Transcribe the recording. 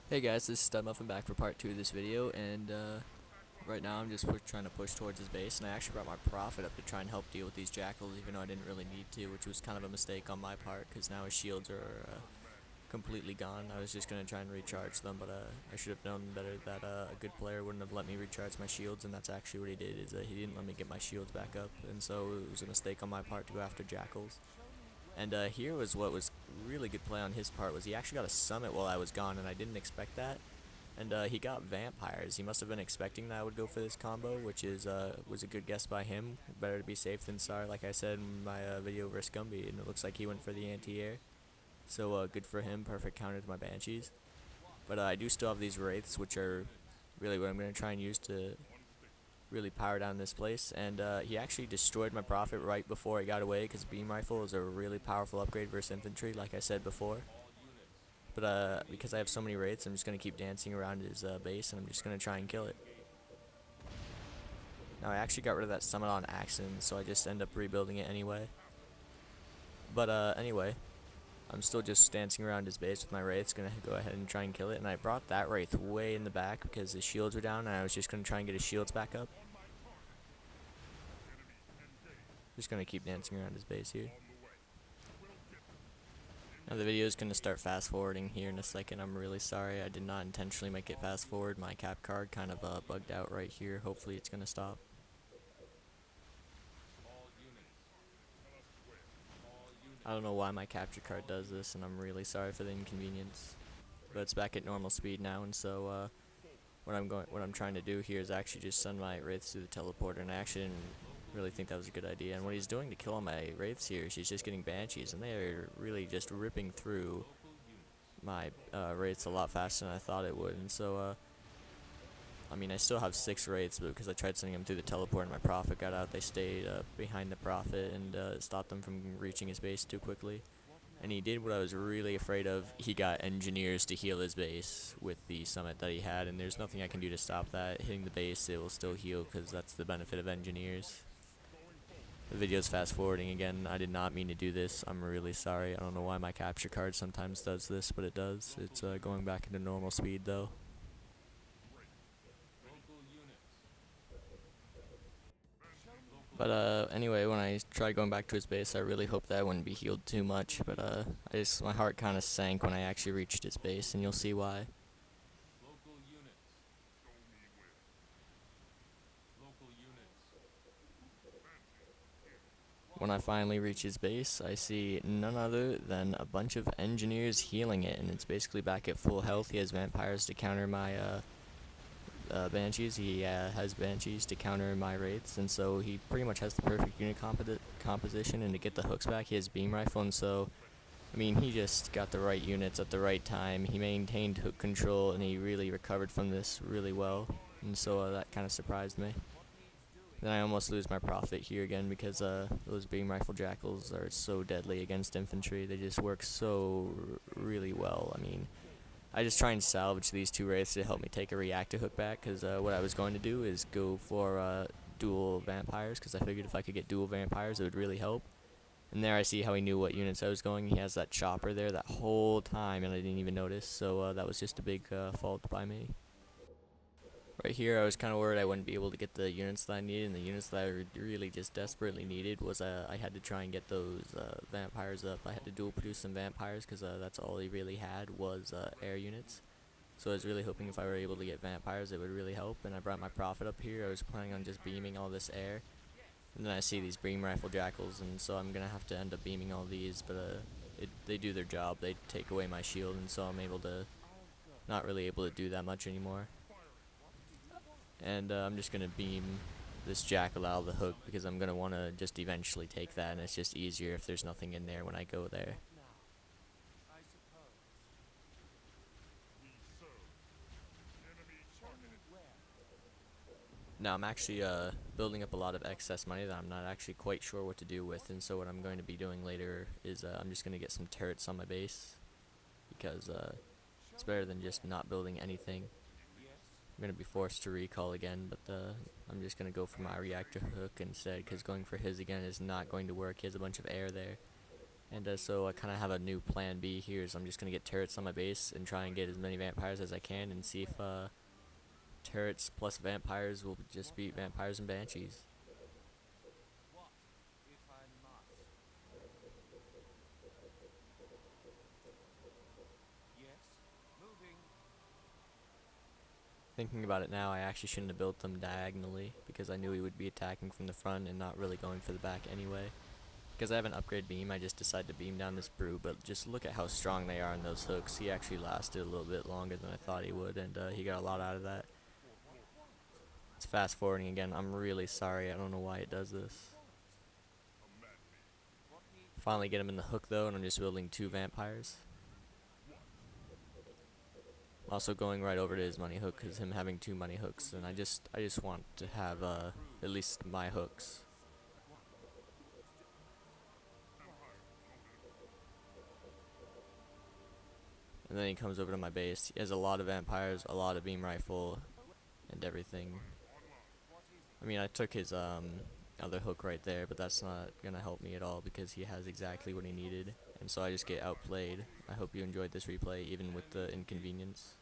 Hey guys, this is Studmuffin back for part 2 of this video, and right now I'm just trying to push towards his base, and I actually brought my prophet up to try and help deal with these jackals, even though I didn't really need to, which was kind of a mistake on my part, because now his shields are completely gone. I was just going to try and recharge them, but I should have known better that a good player wouldn't have let me recharge my shields, and that's actually what he did, is he didn't let me get my shields back up, and so it was a mistake on my part to go after jackals. And here was what was really good play on his part, was he actually got a summit while I was gone, and I didn't expect that. And he got vampires. He must have been expecting that I would go for this combo, which was a good guess by him. Better to be safe than sorry, like I said in my video versus Gumby, and it looks like he went for the anti-air. So good for him, perfect counter to my Banshees. But I do still have these Wraiths, which are really what I'm going to try and use to really power down this place. And he actually destroyed my Prophet right before he got away, because Beam Rifle is a really powerful upgrade versus Infantry, like I said before. But because I have so many Wraiths, I'm just going to keep dancing around his base, and I'm just going to try and kill it. Now, I actually got rid of that summit on accident, so I just end up rebuilding it anyway. But anyway, I'm still just dancing around his base with my Wraiths, going to go ahead and try and kill it. And I brought that Wraith way in the back because his shields were down, and I was just going to try and get his shields back up. Just going to keep dancing around his base here. Now the video is going to start fast forwarding here in a second. I'm really sorry, I did not intentionally make it fast forward. My cap card kind of bugged out right here. Hopefully it's going to stop. I don't know why my capture card does this, and I'm really sorry for the inconvenience. But it's back at normal speed now, and so what I'm trying to do here is actually just send my Wraiths through the teleporter, and I actually didn't really think that was a good idea. And what he's doing to kill all my Wraiths here is he's just getting Banshees, and they are really just ripping through my Wraiths a lot faster than I thought it would. And so I mean, I still have 6 Wraiths, but because I tried sending them through the teleport and my Prophet got out, they stayed behind the Prophet and stopped them from reaching his base too quickly. And he did what I was really afraid of. He got engineers to heal his base with the summit that he had, and there's nothing I can do to stop that. Hitting the base, it will still heal, because that's the benefit of engineers. The video's fast forwarding again. I did not mean to do this. I'm really sorry. I don't know why my capture card sometimes does this, but it does. It's going back into normal speed though. But anyway, when I tried going back to his base, I really hoped that I wouldn't be healed too much. But my heart kind of sank when I actually reached his base, and you'll see why. When I finally reach his base, I see none other than a bunch of engineers healing it, and it's basically back at full health. He has vampires to counter my Banshees. He has Banshees to counter my Wraiths, and so he pretty much has the perfect unit composition. And to get the hooks back, he has Beam Rifle, and so, I mean, he just got the right units at the right time. He maintained hook control, and he really recovered from this really well, and so that kind of surprised me. Then I almost lose my Prophet here again, because those Beam Rifle Jackals are so deadly against infantry. They just work so really well. I mean, I just try and salvage these 2 Wraiths to help me take a reactor hook back, because what I was going to do is go for dual vampires, because I figured if I could get dual vampires it would really help. And there I see how he knew what units I was going. He has that chopper there that whole time, and I didn't even notice, so that was just a big fault by me. Right here I was kind of worried I wouldn't be able to get the units that I needed, and the units that I really just desperately needed was I had to try and get those vampires up. I had to dual produce some vampires, because that's all he really had was air units. So I was really hoping if I were able to get vampires it would really help, and I brought my Prophet up here. I was planning on just beaming all this air, and then I see these Beam Rifle Jackals, and so I'm going to have to end up beaming all these, but they do their job. They take away my shield, and so I'm not really able to do that much anymore. And I'm just going to beam this Jackal out of the hook, because I'm going to want to just eventually take that, and it's just easier if there's nothing in there when I go there. Now I'm actually building up a lot of excess money that I'm not actually quite sure what to do with, and so what I'm going to be doing later is I'm just going to get some turrets on my base, because it's better than just not building anything. I'm going to be forced to recall again, but I'm just going to go for my reactor hook instead, because going for his again is not going to work. He has a bunch of air there. And so I kind of have a new plan B here, so I'm just going to get turrets on my base and try and get as many vampires as I can and see if turrets plus vampires will just beat vampires and banshees. What if I must? Yes, moving. Thinking about it now, I actually shouldn't have built them diagonally because I knew he would be attacking from the front and not really going for the back anyway. Because I have an upgrade beam, I just decided to beam down this brew, but just look at how strong they are in those hooks. He actually lasted a little bit longer than I thought he would, and he got a lot out of that. It's fast forwarding again. I'm really sorry. I don't know why it does this. What needs Finally get him in the hook though, and I'm just building 2 vampires. Also going right over to his money hook because him having 2 money hooks, and I just want to have at least my hooks. And then he comes over to my base. He has a lot of vampires, a lot of beam rifle, and everything. I mean, I took his other hook right there, but that's not gonna help me at all because he has exactly what he needed, and so I just get outplayed. I hope you enjoyed this replay, even with the inconvenience.